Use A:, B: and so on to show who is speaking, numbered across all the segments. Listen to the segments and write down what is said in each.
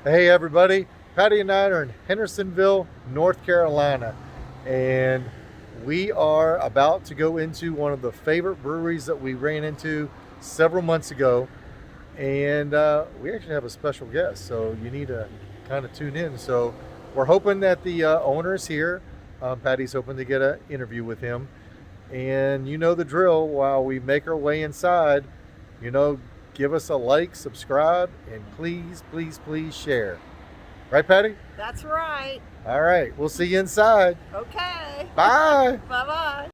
A: Hey everybody, Patty and I are in Hendersonville, North Carolina, and we are about to go into one of the favorite breweries that we ran into several months ago, and we actually have a special guest, so you need to kind of tune in. So we're hoping that the owner is here. Patty's hoping to get an interview with him, and you know the drill. While we make our way inside, you know, give us a like, subscribe, and please, please, please share. Right, Patty?
B: That's right.
A: All right. We'll see you inside.
B: Okay.
A: Bye.
B: Bye-bye.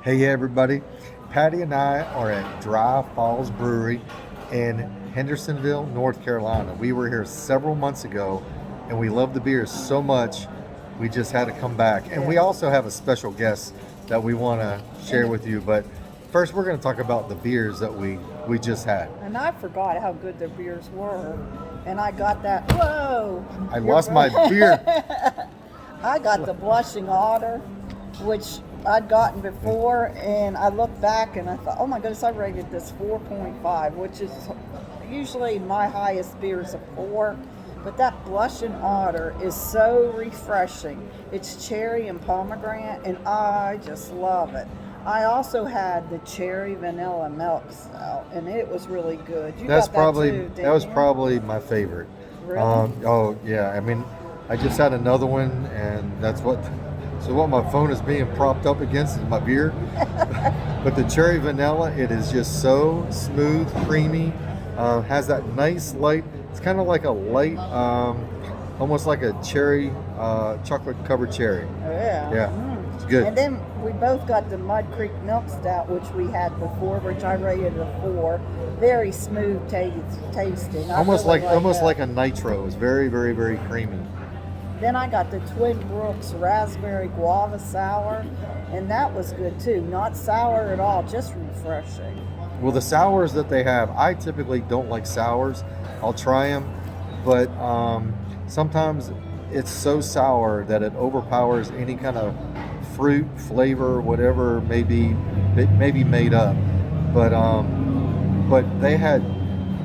A: Hey, everybody. Patty and I are at Falls Brewery in Hendersonville, North Carolina. We were here several months ago, and we love the beers so much, we just had to come back. And we also have a special guest that we want to share with you. But first, we're going to talk about the beers that we just had.
B: And I forgot how good the beers were. And I got that, whoa.
A: I lost my beer.
B: I got the Blushing Otter, which I'd gotten before, and I looked back and I thought, oh my goodness, I rated this 4.5, which is usually my highest beer is a 4. But that Blushing Otter is so refreshing. It's cherry and pomegranate, and I just love it. I also had the cherry vanilla milk stout, and it was really good. You
A: That's
B: got
A: probably
B: that too,
A: that was
B: didn't you?
A: probably my favorite.
B: Really?
A: Oh yeah, I mean, I just had another one, and that's what. So what my phone is being propped up against is my beer. But the cherry vanilla, it is just so smooth, creamy. Has that nice light. It's kind of like a light, almost like a cherry, chocolate covered cherry.
B: Yeah.
A: Yeah, it's good.
B: And then we both got the Mud Creek Milk Stout, which we had before, which I rated a 4. Very smooth tasting.
A: Almost like
B: that.
A: a nitro. It's very, very, very creamy.
B: Then I got the Twin Brooks Raspberry Guava Sour, and that was good too. Not sour at all, just refreshing.
A: Well, the sours that they have, I typically don't like sours. I'll try them, but sometimes it's so sour that it overpowers any kind of fruit flavor, whatever may be made up. But they had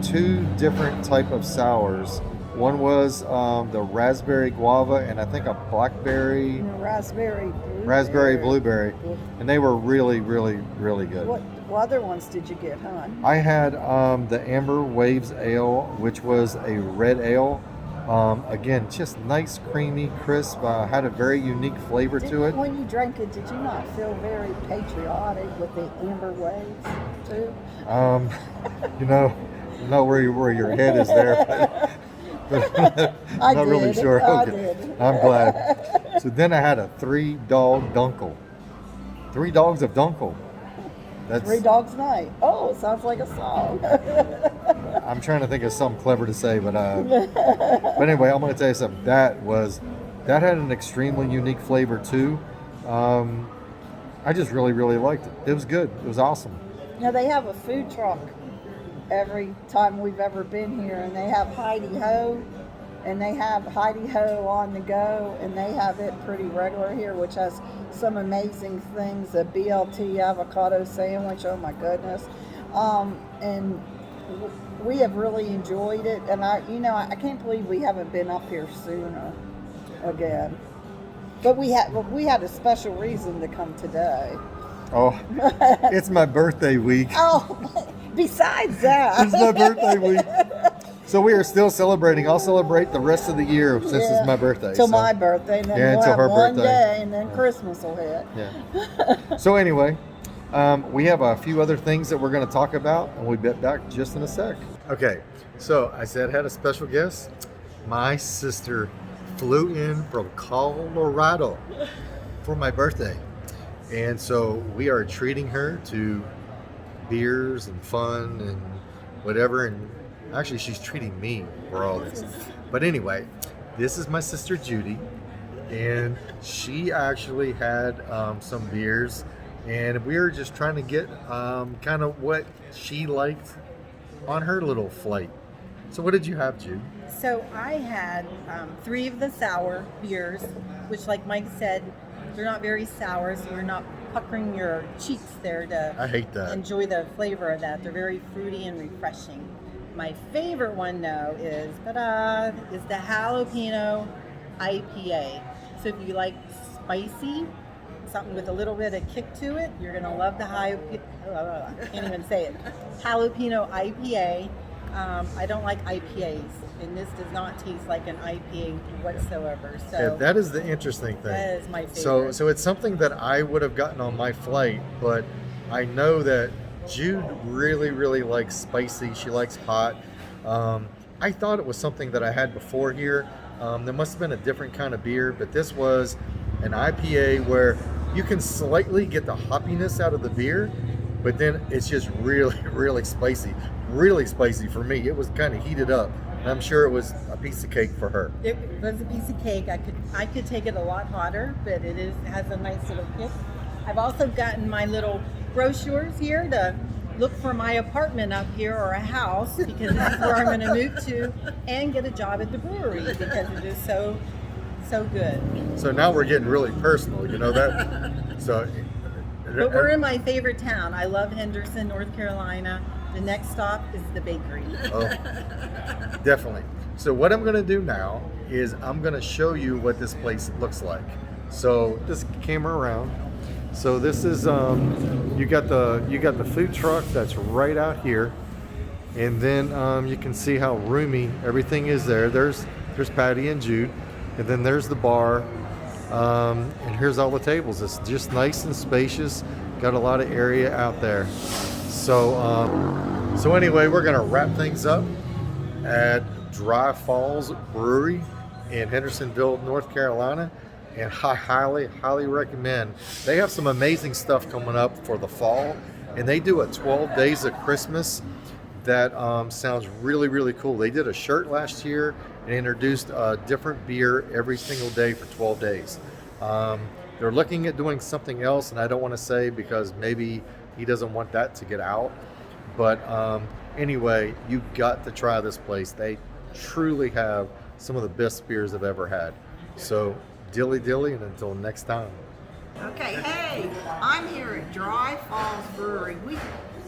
A: 2 different type of sours. One was the raspberry guava, and I think a blackberry, raspberry blueberry, and they were really, really, really good.
B: What other ones did you get, huh?
A: I had the Amber Waves Ale, which was a red ale. Again, just nice, creamy, crisp. Had a very unique flavor to it.
B: When you drank it, did you not feel very patriotic with the Amber Waves too?
A: You know where your head is there. But I'm not really sure.
B: I
A: Okay.
B: did.
A: I'm glad. So then I had a 3-dog dunkel. 3 dogs of dunkel. That's
B: 3 Dogs Night. Oh, it sounds like a song.
A: I'm trying to think of something clever to say, but anyway, I'm going to tell you something. That had an extremely unique flavor too. I just really, really liked it. It was good. It was awesome.
B: Now they have a food truck every time we've ever been here, and they have Heidi Ho, and they have Heidi Ho on the go, and they have it pretty regular here, which has some amazing things. A BLT avocado sandwich, oh my goodness. And we have really enjoyed it, and I can't believe we haven't been up here sooner again. But we had a special reason to come today.
A: Oh, it's my birthday week.
B: Oh, besides that.
A: It's my birthday week. So we are still celebrating. I'll celebrate the rest of the year since it's my birthday.
B: Till my birthday, and then we'll
A: until
B: have
A: her
B: one
A: birthday.
B: day, and then Christmas will hit.
A: Yeah. So anyway, we have a few other things that we're going to talk about, and we'll be back just in a sec. Okay, so I said I had a special guest. My sister flew in from Colorado for my birthday. And so we are treating her to beers and fun and whatever. And actually, she's treating me for all this. But anyway, this is my sister Judy. And she actually had some beers. And we were just trying to get kind of what she liked on her little flight. So what did you have, Jude?
C: So I had 3 of the sour beers, which, like Mike said, they're not very sour, so you're not puckering your cheeks there to
A: I hate that.
C: enjoy the flavor of that. They're very fruity and refreshing. My favorite one, though, is the jalapeno IPA. So if you like spicy, something with a little bit of kick to it, you're gonna love the I can't even say it. Jalapeno IPA. I don't like IPAs, and this does not taste like an IPA whatsoever. So
A: Yeah, that is the interesting thing.
C: that is my favorite.
A: So it's something that I would have gotten on my flight, but I know that Jude really, really likes spicy. She likes hot. I thought it was something that I had before here. There must have been a different kind of beer, but this was an IPA where you can slightly get the hoppiness out of the beer, but then it's just really, really spicy. Really spicy for me. It was kind of heated up. And I'm sure it was a piece of cake for her.
C: It was a piece of cake. I could take it a lot hotter, but it has a nice little kick. I've also gotten my little brochures here to look for my apartment up here or a house, because this is where I'm going to move to, and get a job at the brewery because it is so good.
A: So now we're getting really personal, you know that? So,
C: But we're in my favorite town. I love Henderson, North Carolina. The next stop is the bakery.
A: Oh, definitely. So what I'm going to do now is I'm going to show you what this place looks like. So this camera around. So this is you got the food truck that's right out here, and then you can see how roomy everything is there. There's Patty and Jude, and then there's the bar, and here's all the tables. It's just nice and spacious. Got a lot of area out there. So anyway, we're gonna wrap things up at Dry Falls Brewery in Hendersonville, North Carolina, and I highly recommend. They have some amazing stuff coming up for the fall, and they do a 12 Days of Christmas that sounds really, really cool. They did a shirt last year and introduced a different beer every single day for 12 days. They're looking at doing something else, and I don't want to say because maybe he doesn't want that to get out. But anyway, you've got to try this place. They truly have some of the best beers I've ever had. So dilly, and until next time.
B: Okay, hey, I'm here at Dry Falls Brewery. We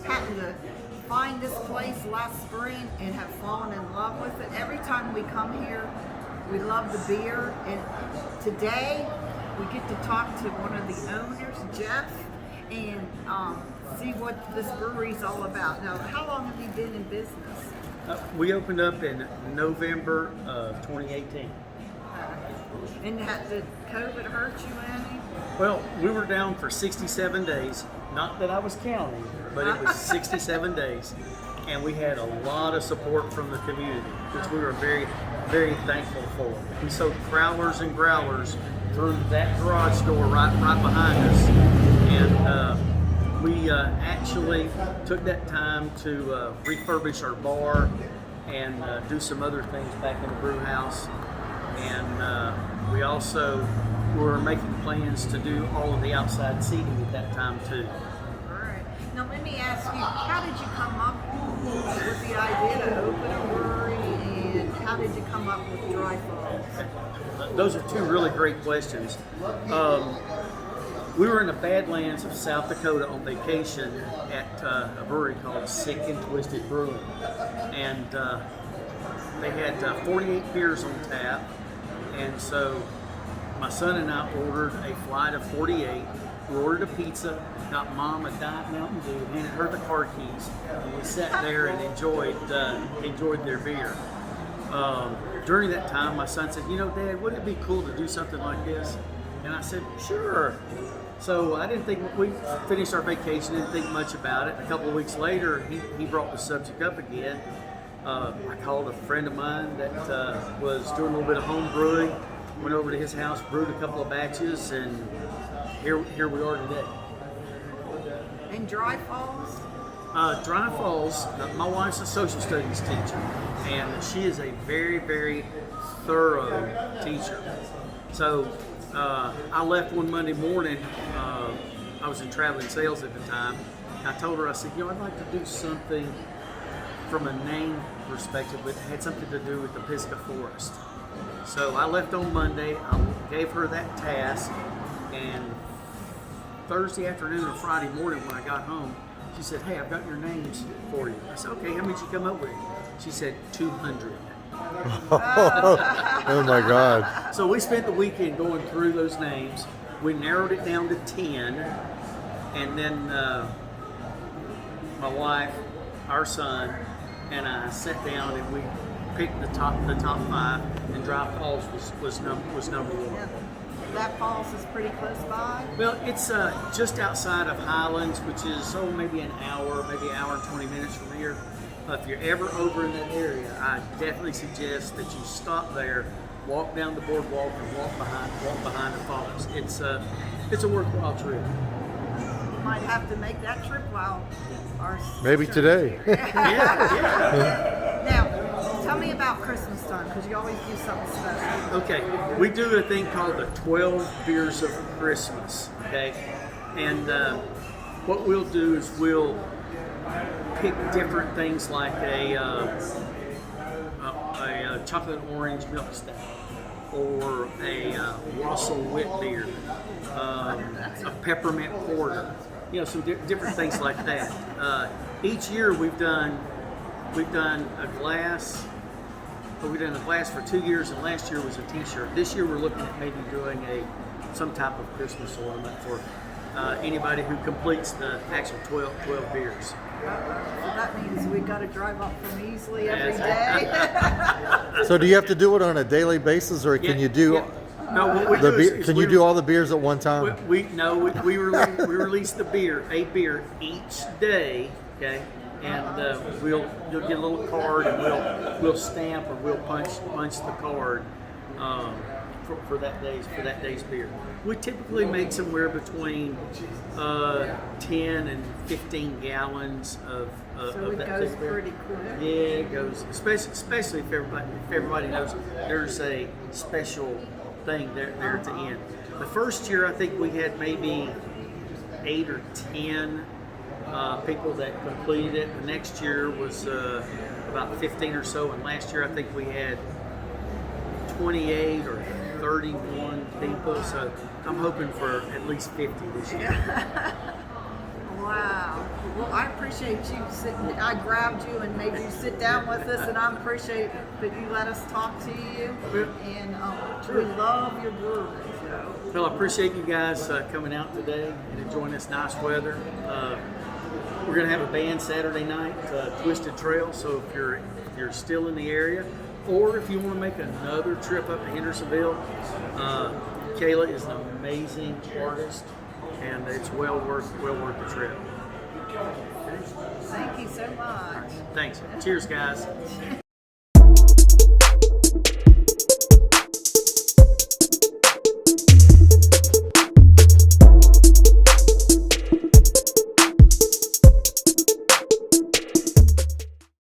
B: happened to find this place last spring and have fallen in love with it. Every time we come here, we love the beer. And today, we get to talk to one of the owners, Jeff, and see what this brewery's all about. Now, how long have you been in business?
D: We opened up in November of 2018.
B: And did COVID hurt you any?
D: Well, we were down for 67 days. Not that I was counting, but it was 67 days. And we had a lot of support from the community, which we were very, very thankful for. We sold crowlers and growlers through that garage door right behind us. And we actually took that time to refurbish our bar and do some other things back in the brew house. And we also were making plans to do all of the outside seating at that time too.
B: All right. Now let me ask you, how did you come up with the idea to open a brewery, and how did you come up with Dry Falls?
D: Those are two really great questions. We were in the Badlands of South Dakota on vacation at a brewery called Sick and Twisted Brewing. And they had 48 beers on tap. And so my son and I ordered a flight of 48. We ordered a pizza, got Mom a Diet Mountain Dew, handed her the car keys, and we sat there and enjoyed their beer. During that time, my son said, Dad, wouldn't it be cool to do something like this? And I said, sure. So I didn't think, we finished our vacation, didn't think much about it. A couple of weeks later, he brought the subject up again. I called a friend of mine that was doing a little bit of home brewing, went over to his house, brewed a couple of batches, and here we are today.
B: And Dry Falls?
D: Dry Falls, my wife's a social studies teacher, and she is a very, very thorough teacher. So I left one Monday morning. I was in traveling sales at the time. I told her, I said, I'd like to do something from a name perspective, but it had something to do with the Pisgah Forest. So I left on Monday. I gave her that task, and Thursday afternoon or Friday morning when I got home, she said, "Hey, I've got your names for you." I said, "Okay, how many did you come up with?" She said, 200.
A: Oh my God.
D: So we spent the weekend going through those names. We narrowed it down to 10, and then my wife, our son, and I sat down and we picked the top 5, and Dry Falls was number one.
B: Yeah. That falls is pretty close by.
D: Well, it's just outside of Highlands, which is maybe an hour, maybe an hour and 20 minutes from here. If you're ever over in that area, I definitely suggest that you stop there, walk down the boardwalk, and walk behind the falls. It's a worthwhile trip.
B: You might have to make that trip while our
A: Maybe today.
D: Yeah.
B: Now, tell me about Christmas time, because you always do something special.
D: Okay, we do a thing called the 12 Beers of Christmas, okay? And what we'll do is we'll pick different things like a chocolate orange milk stout, or a wassail wit beer, a peppermint porter, some different things like that. Each year we've done a glass. We've done a glass for 2 years, and last year was a T-shirt. This year we're looking at maybe doing some type of Christmas ornament for anybody who completes the actual 12 beers.
B: So that means we got to drive up from Easley every day.
A: So do you have to do it on a daily basis, or can you do
D: No, what we do is
A: can you do all the beers at one time?
D: We release a beer each day, okay? And you'll get a little card, and we'll stamp, or we'll punch the card for that day's beer. We typically make somewhere between 10 and 15 gallons of
B: So it
D: that
B: goes
D: beer.
B: pretty quick.
D: Yeah, it goes, especially if everybody knows there's a special thing there at the end. The first year, I think we had maybe 8 or 10 people that completed it. The next year was about 15 or so, and last year I think we had 28 or 31 people. So I'm hoping for at least 50 this year.
B: Wow. Well, I appreciate you sitting. I grabbed you and made you sit down with us, and I appreciate that you let us talk to you. And we love your brewery.
D: Well, I appreciate you guys coming out today and enjoying this nice weather. We're going to have a band Saturday night, Twisted Trail. So if you're still in the area, or if you want to make another trip up to Hendersonville, Kayla is an amazing artist, and it's well worth the trip.
B: Thank you so much.
D: Thanks. Cheers, guys.